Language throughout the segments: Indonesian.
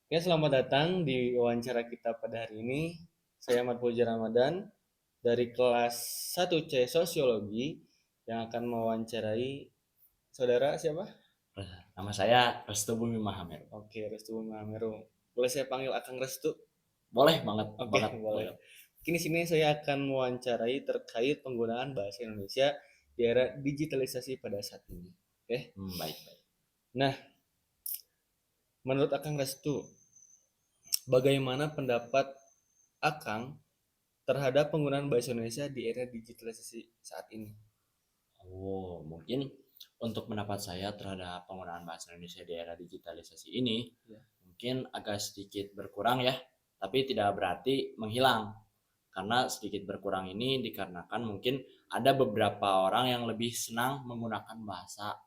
Oke, selamat datang di wawancara kita pada hari ini. Saya Ahmad Puja Ramadan dari kelas 1C Sosiologi yang akan mewawancarai saudara siapa? Nama saya Restu Bumi Mahamer. Oke, Restu Mahameru. Boleh saya panggil Akang Restu? Boleh banget, Oke, banget, boleh. banget. Kini sini saya akan mewawancarai terkait penggunaan bahasa Indonesia di era digitalisasi pada saat ini. Oke. Baik, baik. Nah, menurut Akang Restu, bagaimana pendapat Akang terhadap penggunaan bahasa Indonesia di era digitalisasi saat ini? Mungkin untuk pendapat saya terhadap penggunaan bahasa Indonesia di era digitalisasi ini, Ya. mungkin agak sedikit berkurang ya, tapi tidak berarti menghilang. Karena sedikit berkurang ini dikarenakan mungkin ada beberapa orang yang lebih senang menggunakan bahasa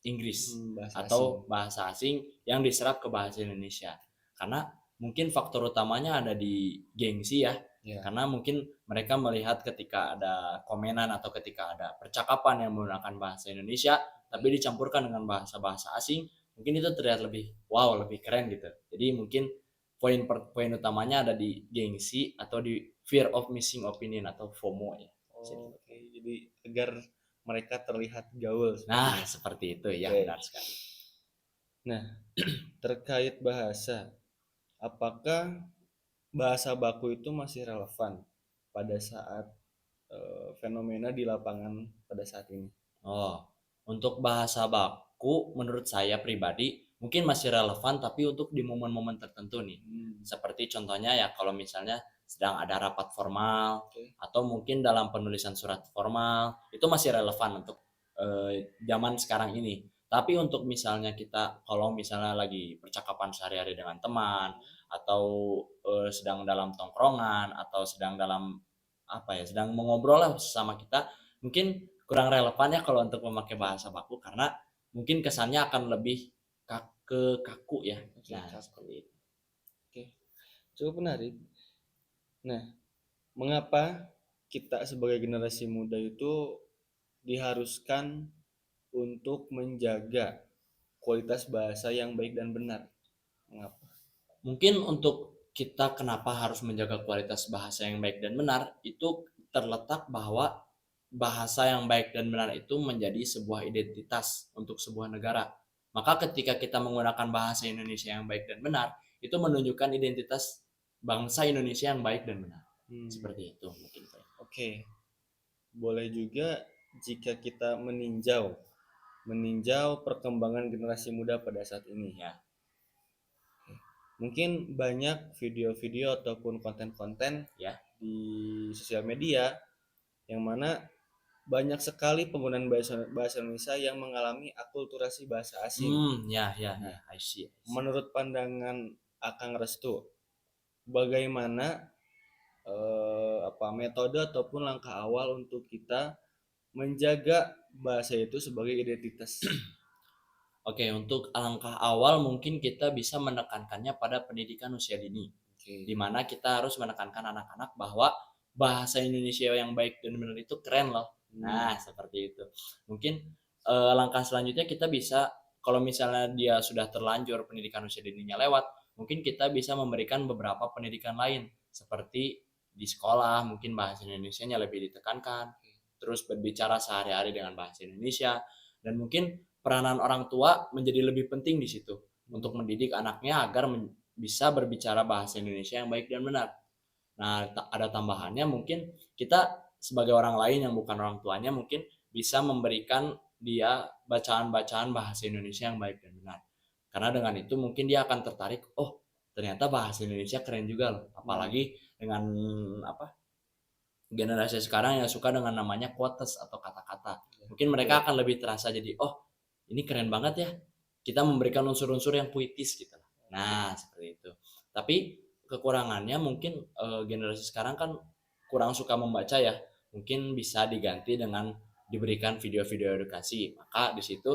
Inggris Bahasa asing. atau bahasa asing yang diserap ke bahasa Indonesia. Karena mungkin faktor utamanya ada di gengsi ya. Ya. Karena mungkin mereka melihat ketika ada komenan atau ketika ada percakapan yang menggunakan bahasa Indonesia tapi dicampurkan dengan bahasa-bahasa asing, mungkin itu terlihat lebih wow, lebih keren gitu. Jadi mungkin poin utamanya ada di gengsi atau di fear of missing opinion atau FOMO ya. Oke, jadi agar mereka terlihat gaul Nah, sepertinya. seperti itu ya, Oke. benar sekali. Nah, terkait bahasa, apakah bahasa baku itu masih relevan pada saat fenomena di lapangan pada saat ini? Oh, untuk bahasa baku menurut saya pribadi mungkin masih relevan tapi untuk di momen-momen tertentu nih. Hmm, Seperti contohnya ya kalau misalnya sedang ada rapat formal oke. atau mungkin dalam penulisan surat formal itu masih relevan untuk zaman sekarang ini. Tapi untuk misalnya kita kalau misalnya lagi percakapan sehari-hari dengan teman atau sedang dalam tongkrongan atau sedang dalam apa ya, sedang mengobrol lah sama kita, mungkin kurang relevan ya kalau untuk memakai bahasa baku karena mungkin kesannya akan lebih kaku ya. Oke, Nah, kaku. seperti itu. Oke, cukup menarik. Nah, mengapa kita sebagai generasi muda itu diharuskan untuk menjaga kualitas bahasa yang baik dan benar? Mengapa? Mungkin untuk kita kenapa harus menjaga kualitas bahasa yang baik dan benar itu terletak bahwa bahasa yang baik dan benar itu menjadi sebuah identitas untuk sebuah negara. Maka ketika kita menggunakan bahasa Indonesia yang baik dan benar, itu menunjukkan identitas bangsa Indonesia yang baik dan benar. Hmm, Seperti itu mungkin. oke, boleh juga jika kita meninjau perkembangan generasi muda pada saat ini. Ya. Mungkin banyak video-video ataupun konten-konten Ya. di sosial media yang mana banyak sekali penggunaan bahasa Indonesia yang mengalami akulturasi bahasa asing. Ya, ya, Nah, ya. I see, I see. menurut pandangan Akang Restu, bagaimana metode ataupun langkah awal untuk kita menjaga bahasa itu sebagai identitas? Oke, untuk langkah awal mungkin kita bisa menekankannya pada pendidikan usia dini, di Oke. mana kita harus menekankan anak-anak bahwa bahasa Indonesia yang baik dan benar itu keren loh. Hmm. Nah, seperti itu. Mungkin langkah selanjutnya kita bisa, kalau misalnya dia sudah terlanjur pendidikan usia dininya lewat, mungkin kita bisa memberikan beberapa pendidikan lain, seperti di sekolah mungkin bahasa Indonesianya lebih ditekankan, terus berbicara sehari-hari dengan bahasa Indonesia, dan mungkin peranan orang tua menjadi lebih penting di situ untuk mendidik anaknya agar bisa berbicara bahasa Indonesia yang baik dan benar. Nah, ada tambahannya mungkin kita sebagai orang lain yang bukan orang tuanya mungkin bisa memberikan dia bacaan-bacaan bahasa Indonesia yang baik dan benar. Karena dengan itu mungkin dia akan tertarik, oh ternyata bahasa Indonesia keren juga loh. Hmm. Apalagi dengan apa generasi sekarang yang suka dengan namanya quotes atau kata-kata. Mungkin mereka akan lebih terasa jadi, oh ini keren banget ya. Kita memberikan unsur-unsur yang puitis gitu. Nah, seperti itu. Tapi kekurangannya mungkin generasi sekarang kan kurang suka membaca ya. Mungkin bisa diganti dengan diberikan video-video edukasi. Maka di situ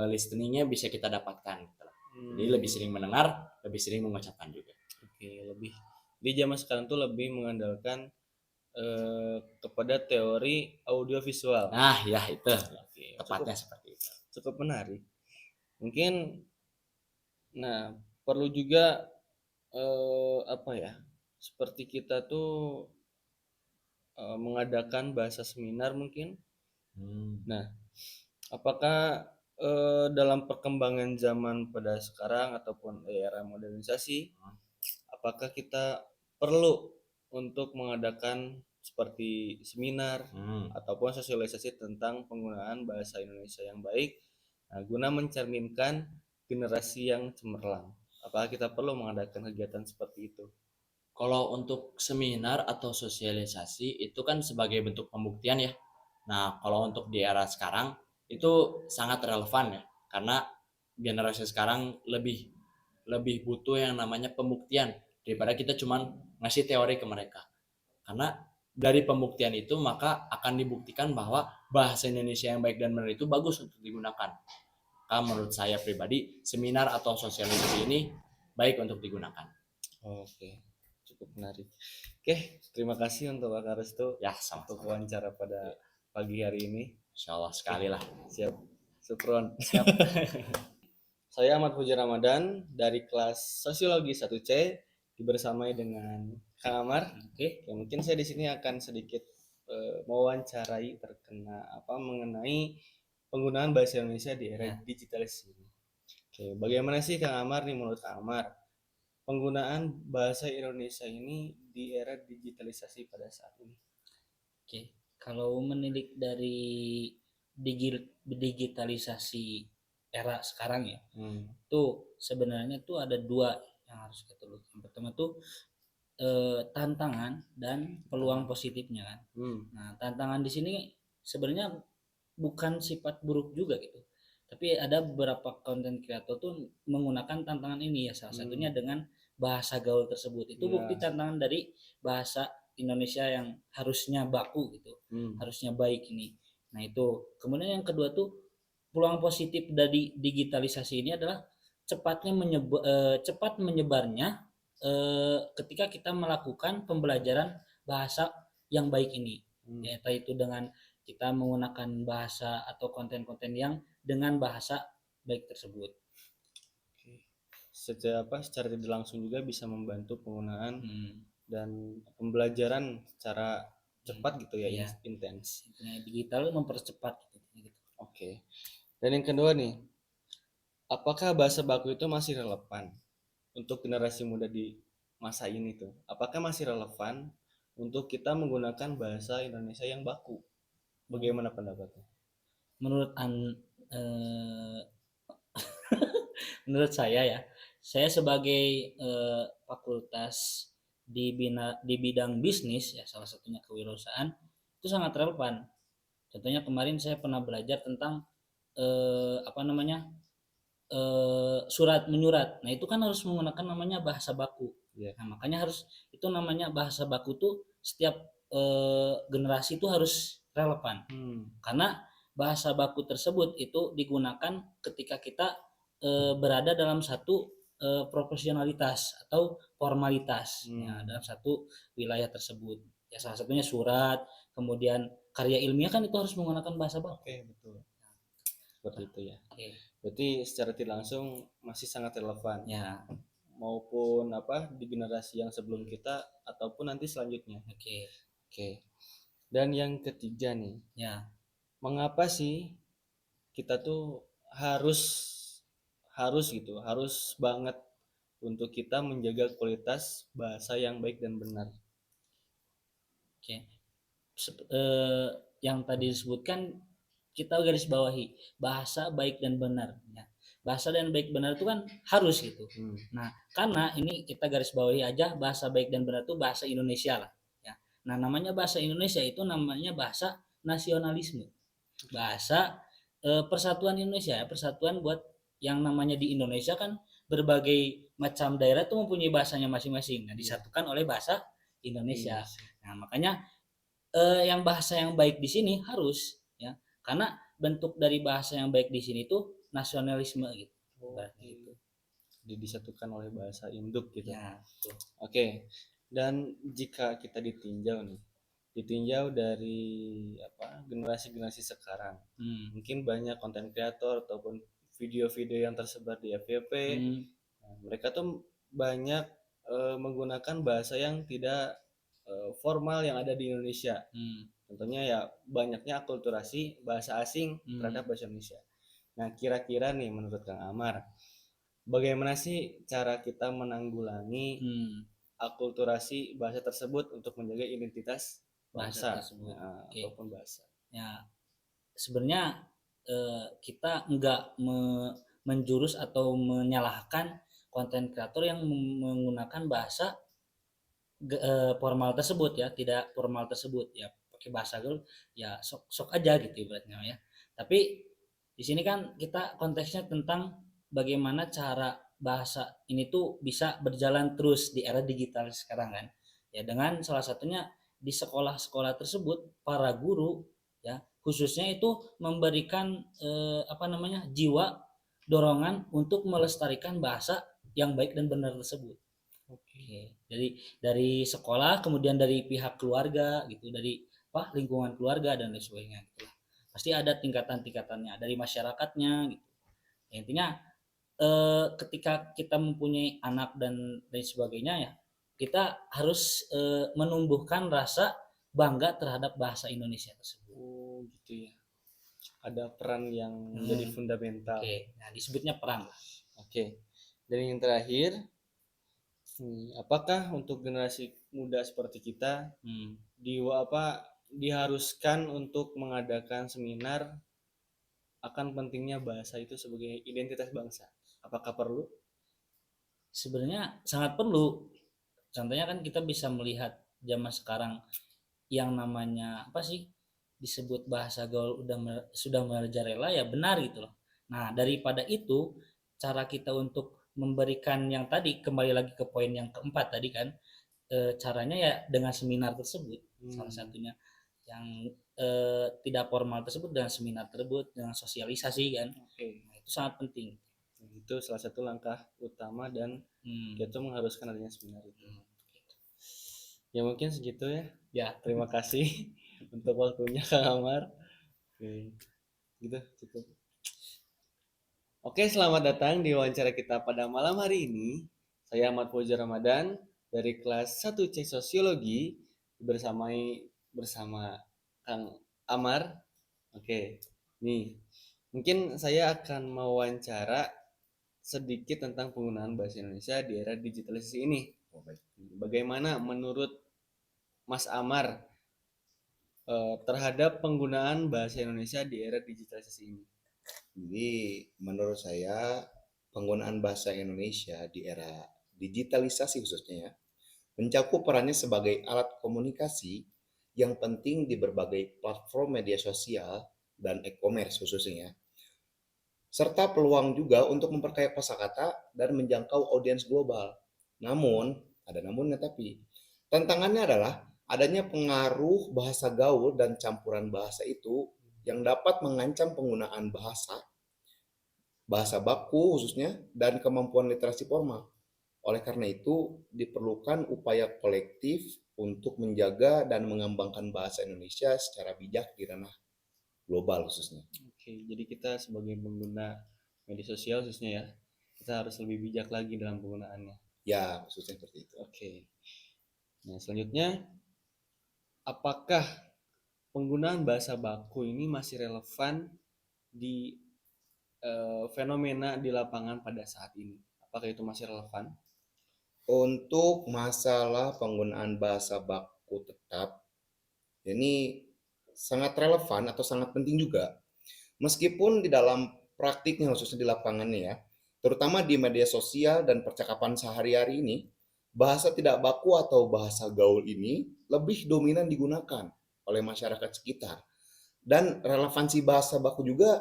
listeningnya bisa kita dapatkan. Gitu. Jadi lebih sering mendengar, lebih sering mengucapkan juga. Oke, lebih di zaman sekarang tuh lebih mengandalkan kepada teori audiovisual. Nah, ya itu Oke, cukup tepatnya seperti itu. cukup menarik. Mungkin, nah perlu juga apa ya? Seperti kita tuh mengadakan bahasa seminar mungkin. Hmm. Nah, apakah dalam perkembangan zaman pada sekarang ataupun era modernisasi, apakah kita perlu untuk mengadakan seperti seminar Hmm. ataupun sosialisasi tentang penggunaan bahasa Indonesia yang baik, nah, guna mencerminkan generasi yang cemerlang? Apakah kita perlu mengadakan kegiatan seperti itu? Kalau untuk seminar atau sosialisasi itu kan sebagai bentuk pembuktian ya. Nah, kalau untuk di era sekarang itu sangat relevan ya, karena generasi sekarang lebih lebih butuh yang namanya pembuktian daripada kita cuman ngasih teori ke mereka. Karena dari pembuktian itu maka akan dibuktikan bahwa bahasa Indonesia yang baik dan benar itu bagus untuk digunakan. Maka menurut saya pribadi, seminar atau sosialisasi ini baik untuk digunakan. Oke, cukup menarik. Oke, terima kasih untuk Kak Restu Ya, untuk sama-sama. wawancara pada pagi hari ini. Insya Allah Oke, sekali lah. siap. Supron. Siap. Saya Ahmad Puji Ramadan dari kelas Sosiologi 1C dibersamai dengan Kang Amar. Oke, mungkin saya di sini akan sedikit mewawancarai mengenai penggunaan bahasa Indonesia di era Ya. digitalisasi ini. Oke, bagaimana sih Kang Amar nih menurut Kang Amar penggunaan bahasa Indonesia ini di era digitalisasi pada saat ini? Oke, kalau menilik dari digitalisasi era sekarang ya, tuh sebenarnya tuh ada dua yang harus kita lihat. Yang pertama tuh tantangan dan peluang positifnya kan. Nah, tantangan di sini sebenarnya bukan sifat buruk juga gitu. Tapi ada beberapa konten kreator tuh menggunakan tantangan ini ya, salah satunya dengan bahasa gaul tersebut. Itu bukti tantangan dari bahasa Indonesia yang harusnya baku gitu, harusnya baik ini. Nah itu. Kemudian yang kedua tuh peluang positif dari digitalisasi ini adalah cepat menyebarnya ketika kita melakukan pembelajaran bahasa yang baik ini, yaitu dengan kita menggunakan bahasa atau konten-konten yang dengan bahasa baik tersebut. Secara tidak langsung juga bisa membantu penggunaan dan pembelajaran secara cepat gitu ya, Iya. intens. Digital mempercepat gitu. Oke. Dan yang kedua nih, apakah bahasa baku itu masih relevan untuk generasi muda di masa ini tuh? Apakah masih relevan untuk kita menggunakan bahasa Indonesia yang baku? Bagaimana pendapatnya? Menurut menurut saya ya, saya sebagai fakultas di bidang bisnis ya, salah satunya kewirausahaan, itu sangat relevan. Contohnya kemarin saya pernah belajar tentang surat menyurat. Nah itu kan harus menggunakan namanya bahasa baku. Nah makanya harus itu namanya bahasa baku tuh setiap generasi itu harus relevan. Karena bahasa baku tersebut itu digunakan ketika kita berada dalam satu profesionalitas atau formalitas ya, dalam satu wilayah tersebut. Ya salah satunya surat, kemudian karya ilmiah kan itu harus menggunakan bahasa baku. Oke, betul. Seperti itu ya. Berarti secara tidak langsung masih sangat relevan. Ya. Maupun di generasi yang sebelum kita ataupun nanti selanjutnya. Oke. Dan yang ketiga nih. Ya. Mengapa sih kita tuh harus banget untuk kita menjaga kualitas bahasa yang baik dan benar? Oke. Yang tadi disebutkan kita garis bawahi bahasa baik dan benar ya. Bahasa dan baik benar itu kan harus gitu. Nah karena ini kita garis bawahi aja bahasa baik dan benar itu bahasa Indonesia lah ya. Nah namanya bahasa Indonesia itu namanya bahasa nasionalisme, bahasa persatuan Indonesia ya, persatuan buat yang namanya di Indonesia kan berbagai macam daerah itu mempunyai bahasanya masing-masing. Nah disatukan oleh bahasa Indonesia. Nah makanya yang bahasa yang baik di sini harus ya, karena bentuk dari bahasa yang baik di sini tuh nasionalisme gitu. Gitu. Jadi disatukan oleh bahasa induk gitu. Ya, Oke. Dan jika kita ditinjau dari generasi-generasi sekarang, mungkin banyak konten kreator ataupun video-video yang tersebar di FYP. Nah, mereka tuh banyak menggunakan bahasa yang tidak formal yang ada di Indonesia. Contohnya ya banyaknya akulturasi bahasa asing terhadap bahasa Indonesia. Nah, kira-kira nih menurut Kang Amar, bagaimana sih cara kita menanggulangi akulturasi bahasa tersebut untuk menjaga identitas Bahasa bangsa tersebut. Oke. ataupun bahasa? Ya, sebenarnya kita enggak menjurus atau menyalahkan konten kreator yang menggunakan bahasa formal tersebut ya, tidak formal tersebut ya, pakai bahasa gaul ya, sok aja gitu ibaratnya ya. Tapi di sini kan kita konteksnya tentang bagaimana cara bahasa ini tuh bisa berjalan terus di era digital sekarang kan. Ya, dengan salah satunya di sekolah-sekolah tersebut para guru ya khususnya itu memberikan jiwa dorongan untuk melestarikan bahasa yang baik dan benar tersebut. Oke. Dari sekolah, kemudian dari pihak keluarga gitu, dari lingkungan keluarga dan lain sebagainya gitu. Pasti ada tingkatan-tingkatannya dari masyarakatnya gitu. Ya, intinya ketika kita mempunyai anak dan lain sebagainya ya, kita harus menumbuhkan rasa bangga terhadap bahasa Indonesia tersebut. Oh, gitu ya. Ada peran yang menjadi fundamental. Oke, nah disebutnya peran lah. Oke. Dan yang terakhir, apakah untuk generasi muda seperti kita diharuskan untuk mengadakan seminar akan pentingnya bahasa itu sebagai identitas bangsa? Apakah perlu? Sebenarnya sangat perlu. Contohnya kan kita bisa melihat zaman sekarang yang namanya disebut bahasa gaul sudah merajalela ya, benar gitu loh. Nah, daripada itu cara kita untuk memberikan yang tadi, kembali lagi ke poin yang keempat tadi kan, caranya ya dengan seminar tersebut. Salah satunya yang tidak formal tersebut dengan seminar tersebut, dengan sosialisasi kan. Nah, itu sangat penting. Itu salah satu langkah utama dan itu mengharuskan adanya seminar itu. Ya mungkin segitu ya. Ya, terima kasih untuk waktunya Kang Amar. Oke, gitu cukup. Oke, selamat datang di wawancara kita pada malam hari ini. Saya Ahmad Fauzan Ramadan dari kelas 1C Sosiologi bersama Kang Amar. Oke, nih mungkin saya akan mewawancara sedikit tentang penggunaan bahasa Indonesia di era digitalisasi ini. Bagaimana menurut Mas Amar terhadap penggunaan bahasa Indonesia di era digitalisasi ini? Jadi menurut saya penggunaan bahasa Indonesia di era digitalisasi khususnya ya, mencakup perannya sebagai alat komunikasi yang penting di berbagai platform media sosial dan e-commerce khususnya ya, serta peluang juga untuk memperkaya kosakata dan menjangkau audiens global. Namun, ada namunnya tapi, tantangannya adalah adanya pengaruh bahasa gaul dan campuran bahasa itu yang dapat mengancam penggunaan bahasa baku khususnya, dan kemampuan literasi formal. Oleh karena itu, diperlukan upaya kolektif untuk menjaga dan mengembangkan bahasa Indonesia secara bijak di ranah global khususnya. Oke, jadi kita sebagai pengguna media sosial khususnya ya, kita harus lebih bijak lagi dalam penggunaannya. Ya, khususnya seperti itu. Oke. Nah, selanjutnya, apakah penggunaan bahasa baku ini masih relevan di fenomena di lapangan pada saat ini? Apakah itu masih relevan? Untuk masalah penggunaan bahasa baku tetap, ini sangat relevan atau sangat penting juga. Meskipun di dalam praktiknya khususnya di lapangannya ya, terutama di media sosial dan percakapan sehari-hari ini, bahasa tidak baku atau bahasa gaul ini lebih dominan digunakan oleh masyarakat sekitar. Dan relevansi bahasa baku juga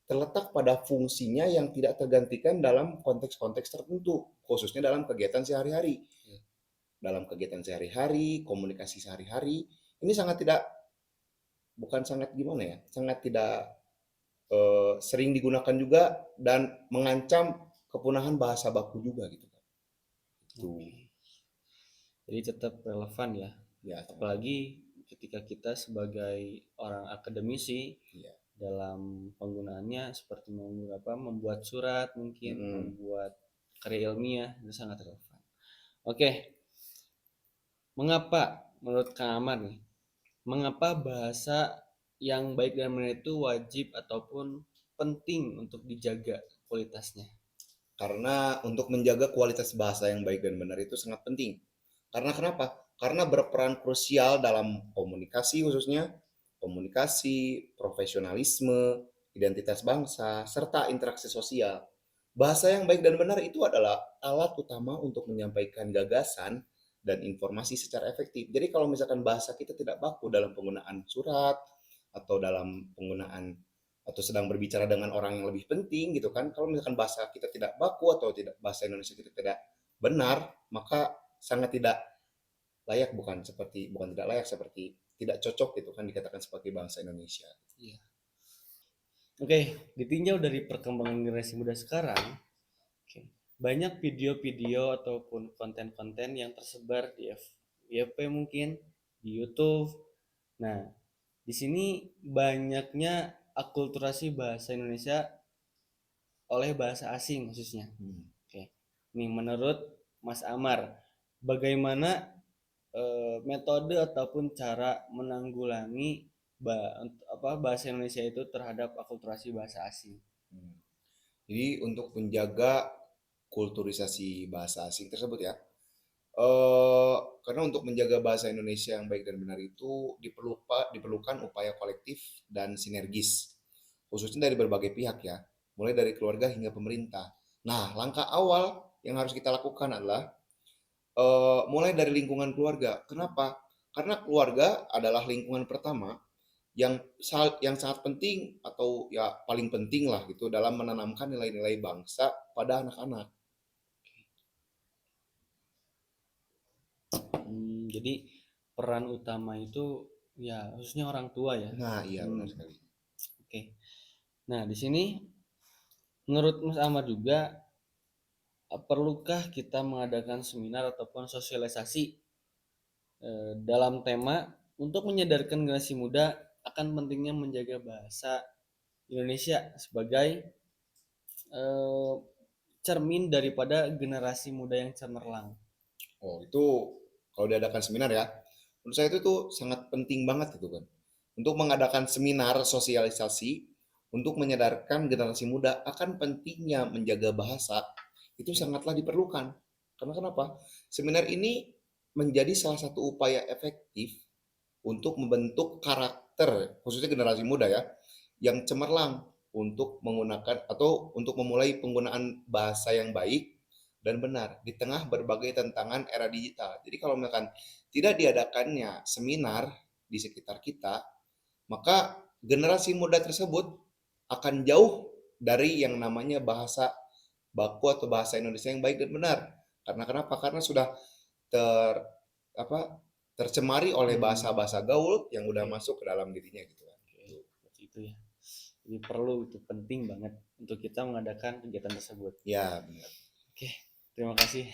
terletak pada fungsinya yang tidak tergantikan dalam konteks-konteks tertentu, khususnya dalam kegiatan sehari-hari. Dalam kegiatan sehari-hari, komunikasi sehari-hari, ini sangat tidak sering digunakan juga dan mengancam kepunahan bahasa baku juga gitu. Jadi tetap relevan ya. Ya, apalagi ketika kita sebagai orang akademisi dalam penggunaannya seperti membuat surat mungkin, membuat karya ilmiah, itu sangat relevan. Oke, mengapa menurut Kang Amar nih, mengapa bahasa yang baik dan benar itu wajib ataupun penting untuk dijaga kualitasnya? Karena untuk menjaga kualitas bahasa yang baik dan benar itu sangat penting. Karena kenapa? Karena berperan krusial dalam komunikasi khususnya, komunikasi, profesionalisme, identitas bangsa, serta interaksi sosial. Bahasa yang baik dan benar itu adalah alat utama untuk menyampaikan gagasan dan informasi secara efektif. Jadi kalau misalkan bahasa kita tidak baku dalam penggunaan surat atau dalam penggunaan atau sedang berbicara dengan orang yang lebih penting gitu kan, kalau misalkan bahasa kita tidak baku atau tidak bahasa Indonesia kita tidak benar, maka sangat tidak layak, bukan tidak layak, seperti tidak cocok gitu kan dikatakan sebagai bangsa Indonesia. Iya. Oke, ditinjau dari perkembangan generasi muda sekarang, oke, banyak video-video ataupun konten-konten yang tersebar di FYP mungkin, di YouTube. Nah, di sini banyaknya akulturasi bahasa Indonesia oleh bahasa asing khususnya. Oke, nih menurut Mas Amar, bagaimana metode ataupun cara menanggulangi bahasa Indonesia itu terhadap akulturasi bahasa asing? Hmm. Jadi untuk menjaga kulturisasi bahasa asing tersebut ya, karena untuk menjaga bahasa Indonesia yang baik dan benar itu diperlukan upaya kolektif dan sinergis, khususnya dari berbagai pihak ya, mulai dari keluarga hingga pemerintah. Nah, langkah awal yang harus kita lakukan adalah mulai dari lingkungan keluarga. Kenapa? Karena keluarga adalah lingkungan pertama yang sangat penting atau ya paling penting lah gitu dalam menanamkan nilai-nilai bangsa pada anak-anak. Jadi peran utama itu ya khususnya orang tua ya. Nah, iya benar Hmm, sekali. oke. Nah, di sini menurut Mas Ahmad juga perlukah kita mengadakan seminar ataupun sosialisasi dalam tema untuk menyadarkan generasi muda akan pentingnya menjaga bahasa Indonesia sebagai eh, cermin daripada generasi muda yang cemerlang. Oh, itu kalau diadakan seminar ya, menurut saya itu tuh sangat penting banget gitu kan. Untuk mengadakan seminar sosialisasi untuk menyadarkan generasi muda akan pentingnya menjaga bahasa itu sangatlah diperlukan. Karena kenapa? Seminar ini menjadi salah satu upaya efektif untuk membentuk karakter khususnya generasi muda ya yang cemerlang untuk menggunakan atau untuk memulai penggunaan bahasa yang baik dan benar di tengah berbagai tantangan era digital. Jadi kalau misalkan tidak diadakannya seminar di sekitar kita, maka generasi muda tersebut akan jauh dari yang namanya bahasa baku atau bahasa Indonesia yang baik dan benar. Karena kenapa? Karena sudah ter apa tercemari oleh bahasa-bahasa gaul yang udah Oke, masuk ke dalam dirinya gitu kan. oke, seperti itu ya. Jadi perlu itu penting banget untuk kita mengadakan kegiatan tersebut. Ya, benar. Oke, terima kasih.